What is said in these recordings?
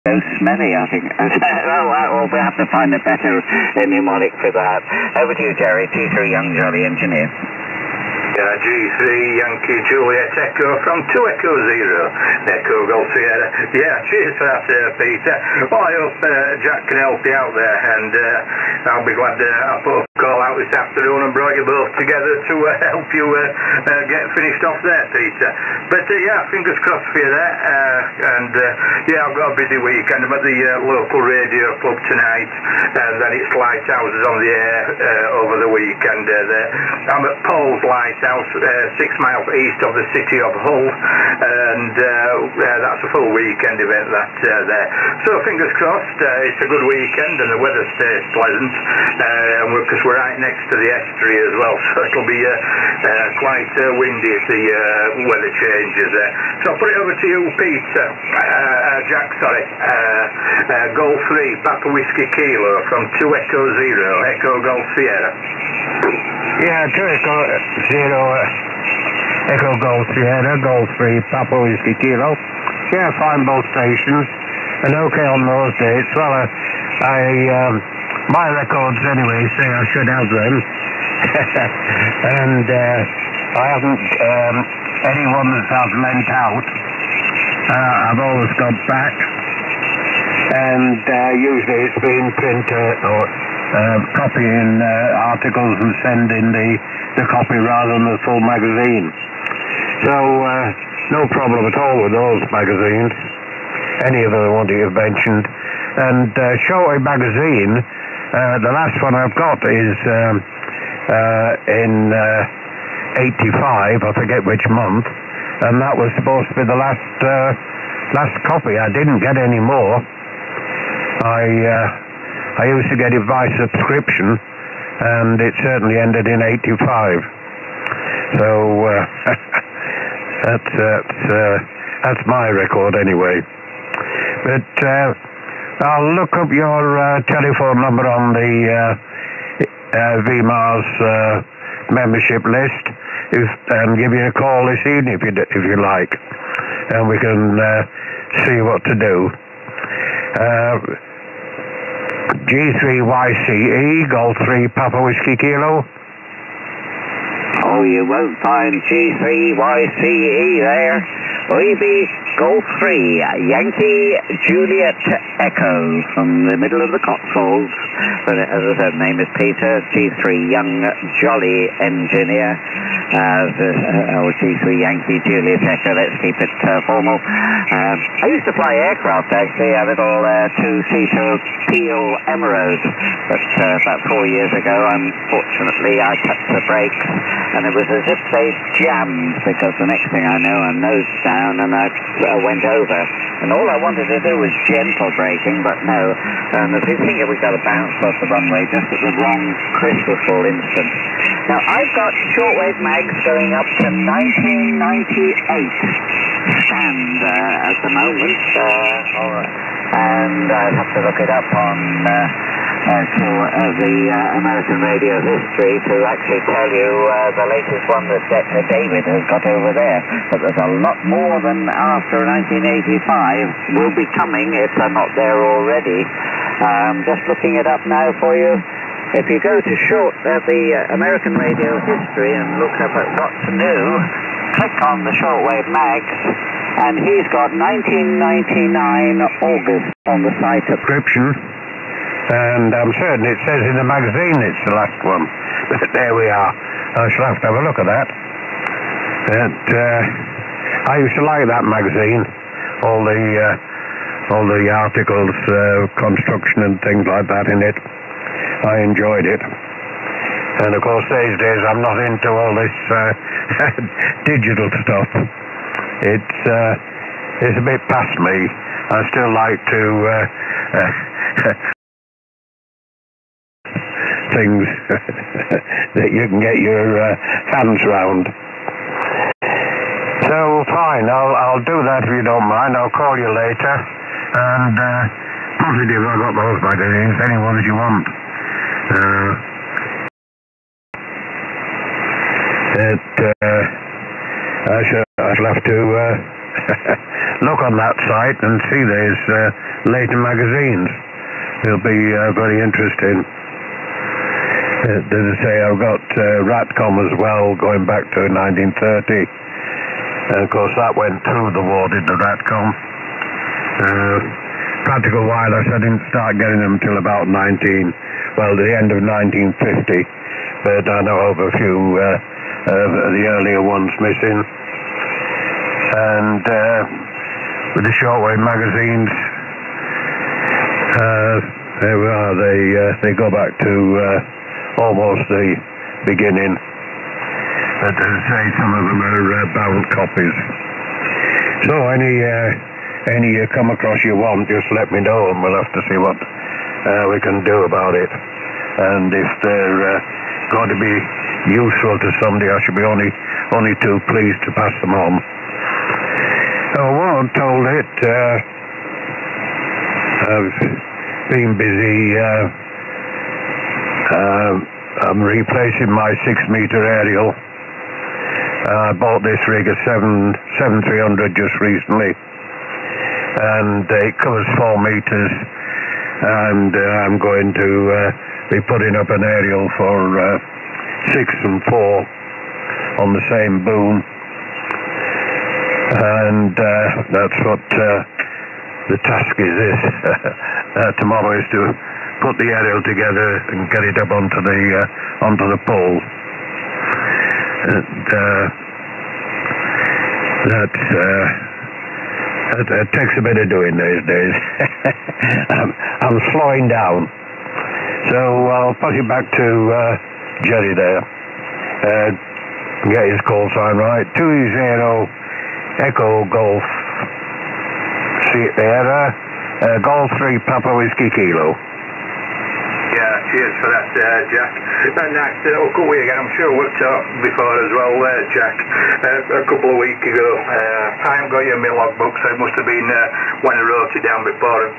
So smelly, I think. Well, we'll have to find a better mnemonic for that. Over to you, Jerry. T3 Young Jolly Engineer. G3 Yankee Juliet Echo from 2 Echo Zero. Echo Golf Sierra. Yeah, cheers for that, Peter. Well, I hope Jack can help you out there, and I'll be glad I put a call out this afternoon and brought you both together to help you get finished off there, Peter. But yeah, fingers crossed for you there. And yeah, I've got a busy weekend. I'm at the local radio club tonight, and then it's Lighthouses on the air over the weekend. I'm at Paul's Lighthouse, 6 miles east of the city of Hull, and that's a full weekend event there. So fingers crossed, it's a good weekend and the weather stays pleasant, because we're right next to the estuary as well, so it'll be quite windy if the weather changes there. So I'll put it over to you, Peter. Jack, sorry. Golf 3, Papa Whiskey Kilo from 2 Echo Zero, Echo Golf Sierra. Yeah, 2 Echo Zero, Echo Golf Sierra, Golf 3, Papa Whiskey Kilo. Yeah, fine both stations, and okay on those dates. Well, my records anyway say I should have them, and I haven't any ones I've lent out. I've always got back, and usually it's been printed or copying articles and sending the copy rather than the full magazine. So no problem at all with those magazines, any of the ones you've mentioned. And Shorty magazine, the last one I've got is in 85, I forget which month, and that was supposed to be the last copy. I didn't get any more. I used to get it by subscription, and it certainly ended in 85. So that's my record anyway. But I'll look up your telephone number on the VMARS membership list and give you a call this evening if you like, and we can see what to do. G3YCE, Golf 3, Papa Whiskey Kilo. Oh, you won't find G3YCE there. OEB Golf 3, Yankee Juliet Echo from the middle of the Cotswolds. But as I said, name is Peter, G3 Young Jolly Engineer. G3 Yankee Juliet Echo, let's keep it formal. I used to fly aircraft actually, a little two-seater Peel Emerald, but about 4 years ago, unfortunately, I touched the brakes, and it was as if they jammed, because the next thing I know, I nosed down and I went over, and all I wanted to do was gentle braking, but no, and as you think we got to bounce off the runway just at the wrong crystal instant. Now, I've got shortwave mags going up to 1998 stand at the moment, and I'd have to look it up on the American radio history to actually tell you the latest one that David has got over there. But there's a lot more than after 1985 will be coming if they're not there already. Just looking it up now for you. If you go to the American radio history and look up at what's new, click on the shortwave mags, and he's got 1999 August on the site subscription. And I'm certain it says in the magazine it's the last one. But there we are. I shall have to have a look at that. But I used to like that magazine. All the articles, construction and things like that in it. I enjoyed it. And of course these days I'm not into all this digital stuff. It's a bit past me. I still like to things that you can get your hands round. So fine, I'll do that if you don't mind. I'll call you later, and positive I got those magazines, any ones you want. I shall have to look on that site and see there's later magazines. It'll be very interesting. As I say, I've got Ratcom as well, going back to 1930. And of course that went through the war, did the Ratcom. Practical wireless, I didn't start getting them until about the end of 1950. But I know of a few of the earlier ones missing. And with the shortwave magazines, there we are. They go back to almost the beginning. But as I say, some of them are bound copies. So any you come across you want, just let me know, and we'll have to see what we can do about it. And if they're going to be useful to somebody, I should be only too pleased to pass them on. I wasn't told it. I've been busy. I'm replacing my 6-meter aerial. I bought this rig a 7300 just recently, and it covers 4 meters. And I'm going to be putting up an aerial for 6 and 4 on the same boom. And that's what the task is. Tomorrow is to put the aerial together and get it up onto the pole. And that takes a bit of doing these days. I'm slowing down. So I'll pass it back to Jerry there. Get his call sign right. 20 Echo Golf Sierra Golf 3 Papa Whiskey Kilo. Yeah, cheers for that, Jack. Nice to hook up with you again. I'm sure we've talked before as well, Jack. A couple of weeks ago. I haven't got you in my logbook, so it must have been when I wrote it down before I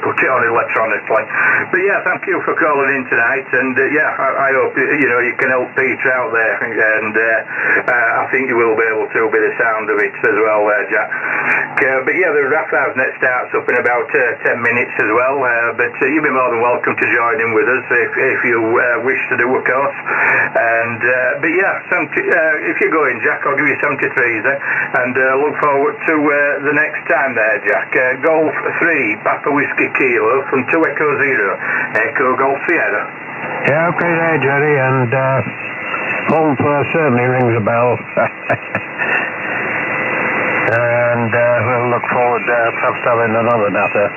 put it on electronically. But yeah, thank you for calling in tonight, and I hope you can help Peter out there, and I think you will be able to with the sound of it as well, Jack. But yeah, the RAF net starts up in about 10 minutes as well, but you'll be more than welcome to join in with us if you wish to do a course. And but yeah, if you're going, Jack, I'll give you 73s there, and look forward to the next time there, Jack. Golf 3 Papa Whiskey Kilo from 2 Echo 0 Echo Golf Sierra. Yeah, okay there, Jerry, and home first certainly rings a bell. And we'll look forward perhaps to having another natter.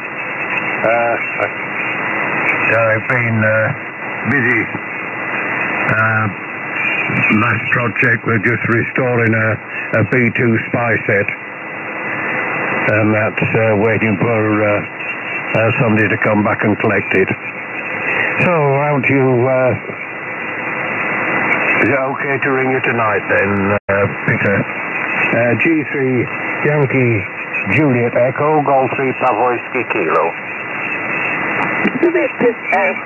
I've been busy. Last project, we're just restoring a B2 spy set, and that's waiting for somebody to come back and collect it. So, won't you, is it okay to ring you tonight then, Peter? G3 Yankee Juliet Echo Golf 3 Papa Whiskey Kilo. A bit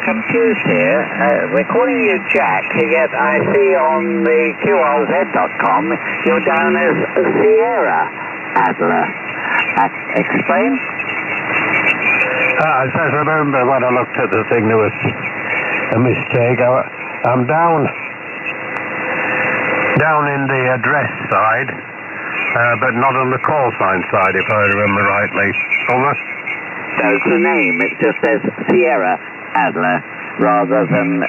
confused here. We're calling you Jack, yet I see on the QRZ.com you're down as Sierra Adler. Explain? I said, remember when I looked at the thing, there was a mistake. I'm down in the address side, but not on the call sign side, if I remember rightly. Over? That's the name. It just says Sierra Adler rather than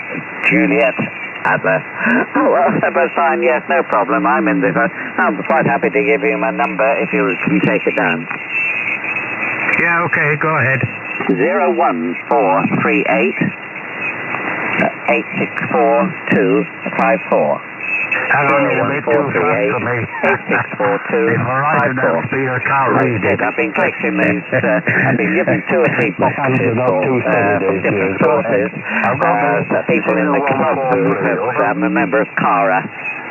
Juliet Adler. Oh, well, that's fine. Yes, no problem. I'm in this. I'm quite happy to give you my number if you can take it down. Yeah, okay, go ahead. 01438 864254. Hang on, you're a bit too fast for me. 864254. If I write it down, so you can't read it. I've been collecting these, I've been given 2 or 3 boxes not too from different sources. People in the club who I'm a member of CARA,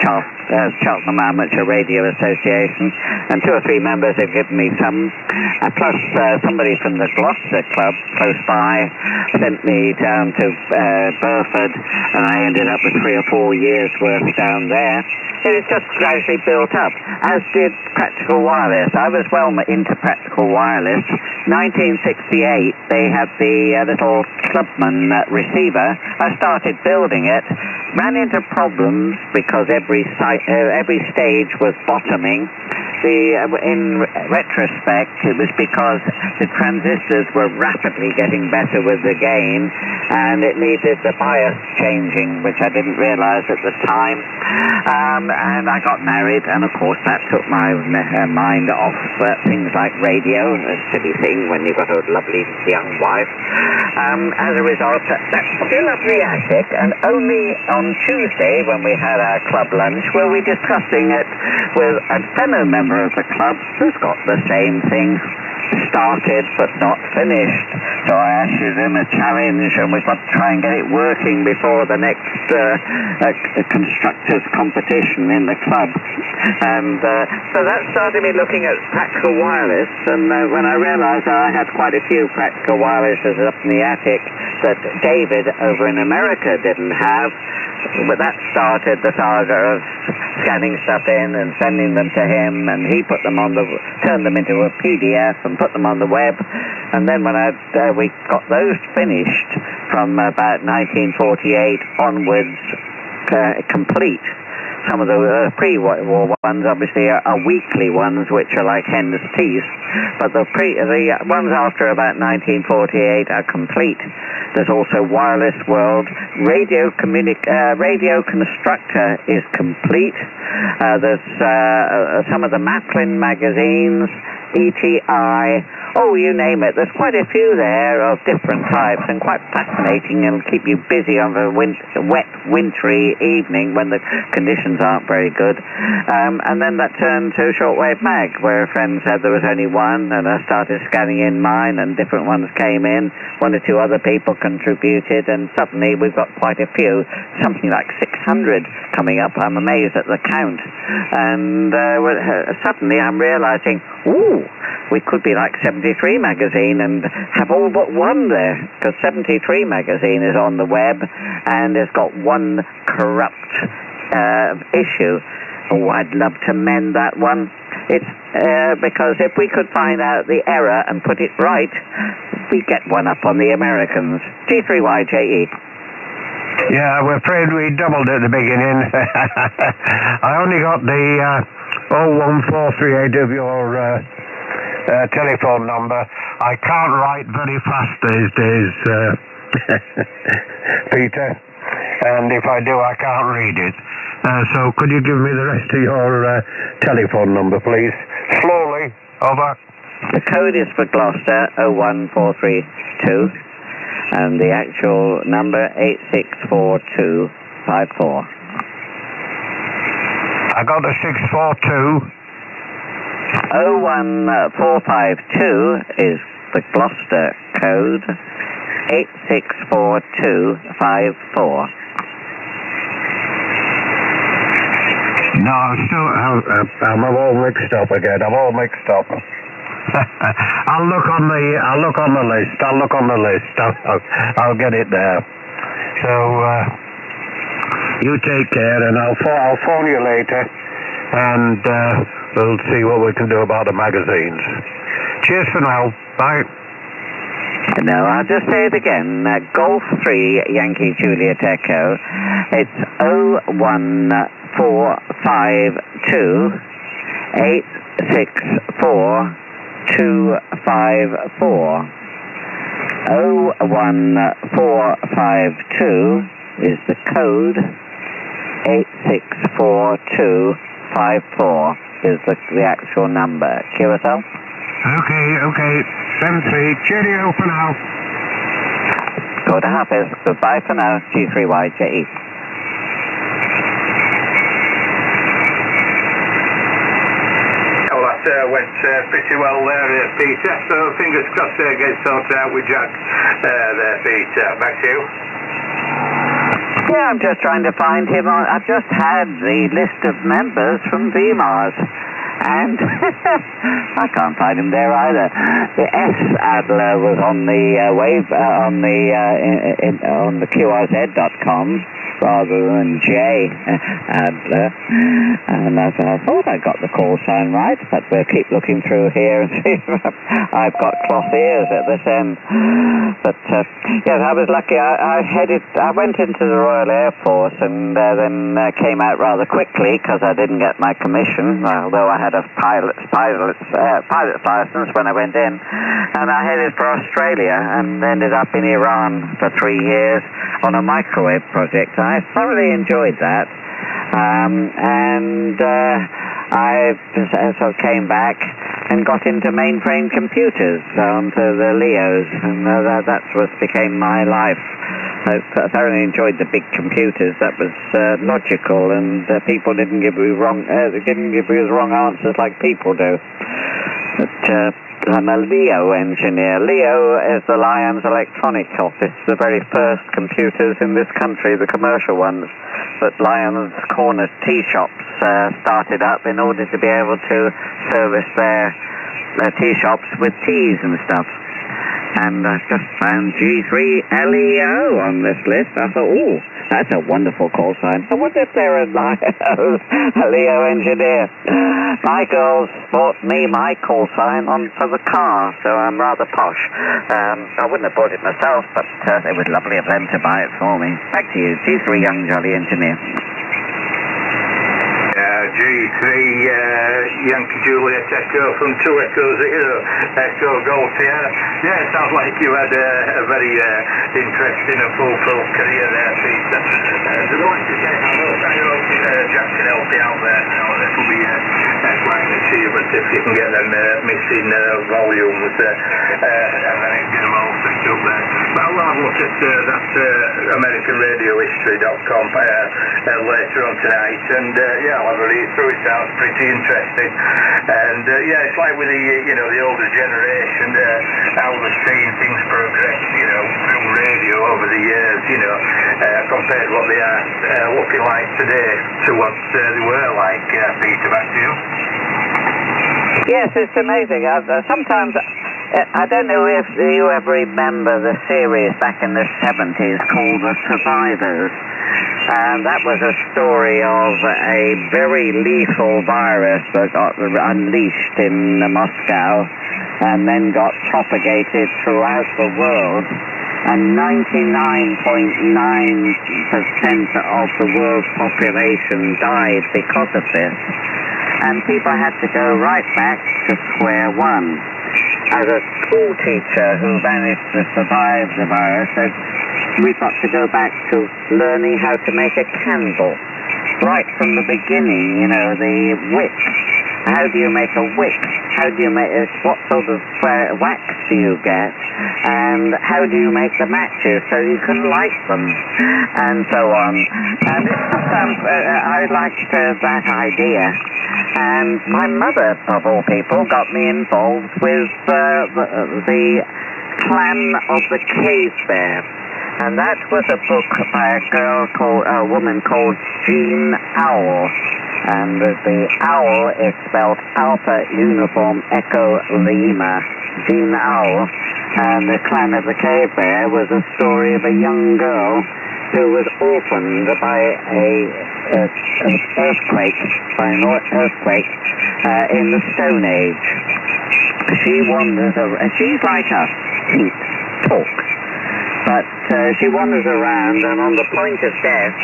Cheltenham Amateur Radio Association, and 2 or 3 members have given me some, plus somebody from the Gloucester Club close by sent me down to Burford, and I ended up with 3 or 4 years worth down there. It just gradually built up, as did Practical Wireless. I was well into Practical Wireless. 1968, they had the little Clubman receiver. I started building it, ran into problems because every stage was bottoming. In retrospect, it was because the transistors were rapidly getting better with the gain, and it needed the bias changing, which I didn't realize at the time. And I got married, and of course that took my mind off things like radio, a silly thing when you've got a lovely young wife. As a result, that's still up the attic, and only on Tuesday, when we had our club lunch, were we discussing it with a fellow member of the club who's got the same thing, started but not finished. So I issued him a challenge, and we've got to try and get it working before the next constructors competition in the club. And so that started me looking at Practical Wireless, and when I realized I had quite a few Practical Wirelesses up in the attic that David over in America didn't have, but that started the saga of scanning stuff in and sending them to him, and he put them turned them into a PDF and put them on the web. And then when we got those finished from about 1948 onwards, complete. Some of the pre-war ones obviously are weekly ones, which are like hen's teeth, but the ones after about 1948 are complete. There's also Wireless World, Radio Constructor is complete. There's some of the Matlin magazines, ETI, you name it. There's quite a few there of different types, and quite fascinating, and keep you busy on the wet, wintry evening when the conditions aren't very good. And then that turned to Shortwave Mag, where a friend said there was only one, and I started scanning in mine, and different ones came in. 1 or 2 other people contributed, and suddenly we've got quite a few, something like 600 coming up. I'm amazed at the count. And suddenly I'm realizing, we could be like 73 magazine and have all but one there, because 73 magazine is on the web and has got one corrupt issue. I'd love to mend that one. It's because if we could find out the error and put it right, we get one up on the Americans. G3YJE. Yeah, we're afraid we doubled at the beginning. I only got the 01438 of your telephone number. I can't write very fast these days, Peter, and if I do, I can't read it. So could you give me the rest of your telephone number, please? Slowly. Over. The code is for Gloucester, 01432, and the actual number 864254. I got the 642. 01452 is the Gloucester code, 864254. No, I'm all mixed up again. I'm all mixed up. I'll look on the list. I'll get it there. So you take care, and I'll phone you later, and we'll see what we can do about the magazines. Cheers for now. Bye. No, I'll just say it again. Golf 3 Yankee Juliet Echo. It's 01452 864 254. 01452 is the code. 864254 is the actual number. Cue yourself. Okay. 7-3. Cheerio for now. Go to Hafiz. Goodbye for now. G3YJE. Went pretty well there, Peter. So fingers crossed gets sorted out with Jack there, Peter. Back to you. Yeah, I'm just trying to find him on... I've just had the list of members from VMARS. And I can't find him there either. The S Adler was on the wave on the QRZ.com rather than J Adler. And I thought I got the call sign right, but we'll keep looking through here and see if I've got cloth ears at this end. But yes, I was lucky. I went into the Royal Air Force and then came out rather quickly because I didn't get my commission, although I had a pilot's license when I went in, and I headed for Australia and ended up in Iran for 3 years on a microwave project. I thoroughly enjoyed that, and I sort of came back and got into mainframe computers, onto the Leos, and that became my life. I thoroughly enjoyed the big computers. That was logical, and people didn't give you the wrong answers like people do. But I'm a Leo engineer. Leo is the Lions Electronic Office, the very first computers in this country, the commercial ones, that Lions Corner tea shops started up in order to be able to service their tea shops with teas and stuff. And I just found G3LEO on this list. I thought, oh, that's a wonderful call sign. I wonder if they're a Leo engineer. My girls bought me my call sign for the car, so I'm rather posh. I wouldn't have bought it myself, but it was lovely of them to buy it for me. Back to you, G3 Young Jolly Engineer. G3 Yankee Juliet Echo from 2 Echo Zero, Echo Golf Sierra. Yeah, it sounds like you had a very interesting and fulfilled career there, Peter. I'd like to say I hope Jack can help you out there. It'll be quite an achievement if you can get them missing volumes and then get them all picked up there. But I'll have a look at that AmericanRadioHistory.com later on tonight, and yeah, I'll have a read through. It sounds pretty interesting, and yeah, it's like with the older generation, how they've seen things progress, through radio over the years, compared to what they are looking like today to what they were like. Peter, back to you. Yes, it's amazing. Sometimes I don't know if you ever remember the series back in the 70s called The Survivors. And that was a story of a very lethal virus that got unleashed in Moscow and then got propagated throughout the world. And 99.9% of the world's population died because of this. And people had to go right back to square one. As a school teacher who managed to survive the virus, said, we've got to go back to learning how to make a candle. Right from the beginning, the wick. How do you make a wick? How do you make it? What sort of wax do you get? And how do you make the matches so you can light them? And so on. And sometimes I liked that idea. And my mother, of all people, got me involved with the Clan of the Cave Bear. And that was a book by a woman called Jean Owl. And the owl is spelled Alpha Uniform Echo Lima. Jean Owl. And the Clan of the Cave Bear was a story of a young girl who was orphaned by an earthquake in the Stone Age. She wanders around. She's like us, talk. But she wanders around, and on the point of death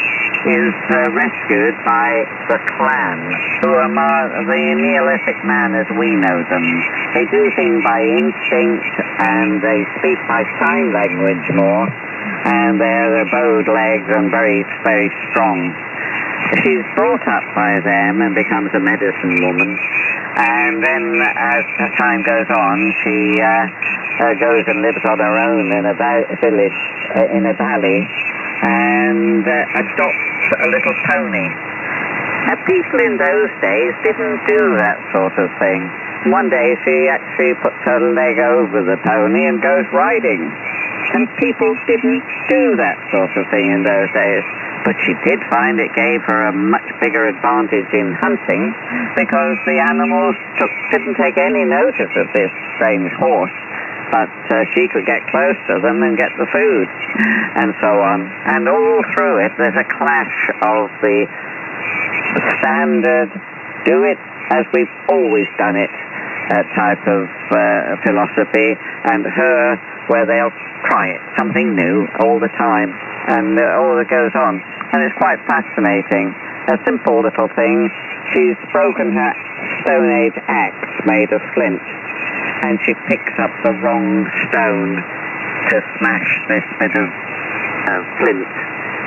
is rescued by the clan, who are the Neolithic man as we know them. They do things by instinct, and they speak by sign language more, and they're bowed legs and very, very strong. She's brought up by them and becomes a medicine woman, and then as time goes on, she goes and lives on her own in a village, in a valley, and adopts a little pony. Now, people in those days didn't do that sort of thing. One day she actually puts her leg over the pony and goes riding. And people didn't do that sort of thing in those days. But she did find it gave her a much bigger advantage in hunting, because the animals didn't take any notice of this strange horse, but she could get close to them and get the food, and so on. And all through it, there's a clash of the standard, do it as we've always done it type of philosophy, and her, where they'll try it, something new all the time, and all that goes on. And it's quite fascinating. A simple little thing. She's broken her Stone Age axe made of flint, and she picks up the wrong stone to smash this bit of flint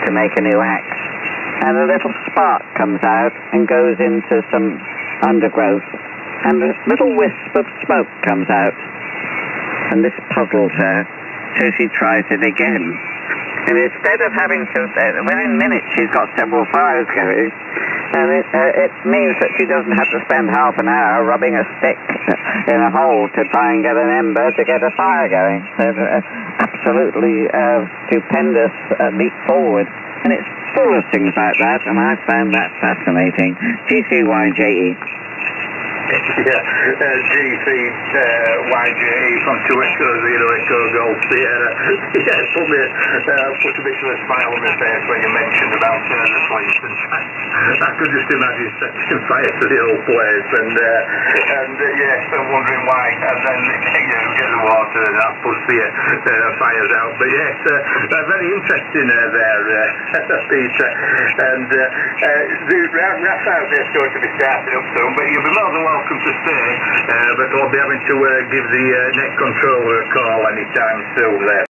to make a new axe. And a little spark comes out and goes into some undergrowth, and a little wisp of smoke comes out. And this puzzles her, so she tries it again. And instead of having to, within minutes she's got several fires going, and it means that she doesn't have to spend half an hour rubbing a stick in a hole to try and get an ember to get a fire going. It's absolutely stupendous leap forward. And it's full of things like that, and I found that fascinating. GCYJE. GCYJE from 2 Echo Zero Echo Golf Sierra. Yeah, put a bit of a smile on my face when you mentioned about the place, and I could just imagine setting fire to the whole place, and yes, I'm wondering why, and then get the water and that puts the fires out. But yes, very interesting there, Peter, and the wrap out there's going to be starting up soon, but you'll be more than welcome to stay, but I'll be having to give the net controller a call anytime soon there.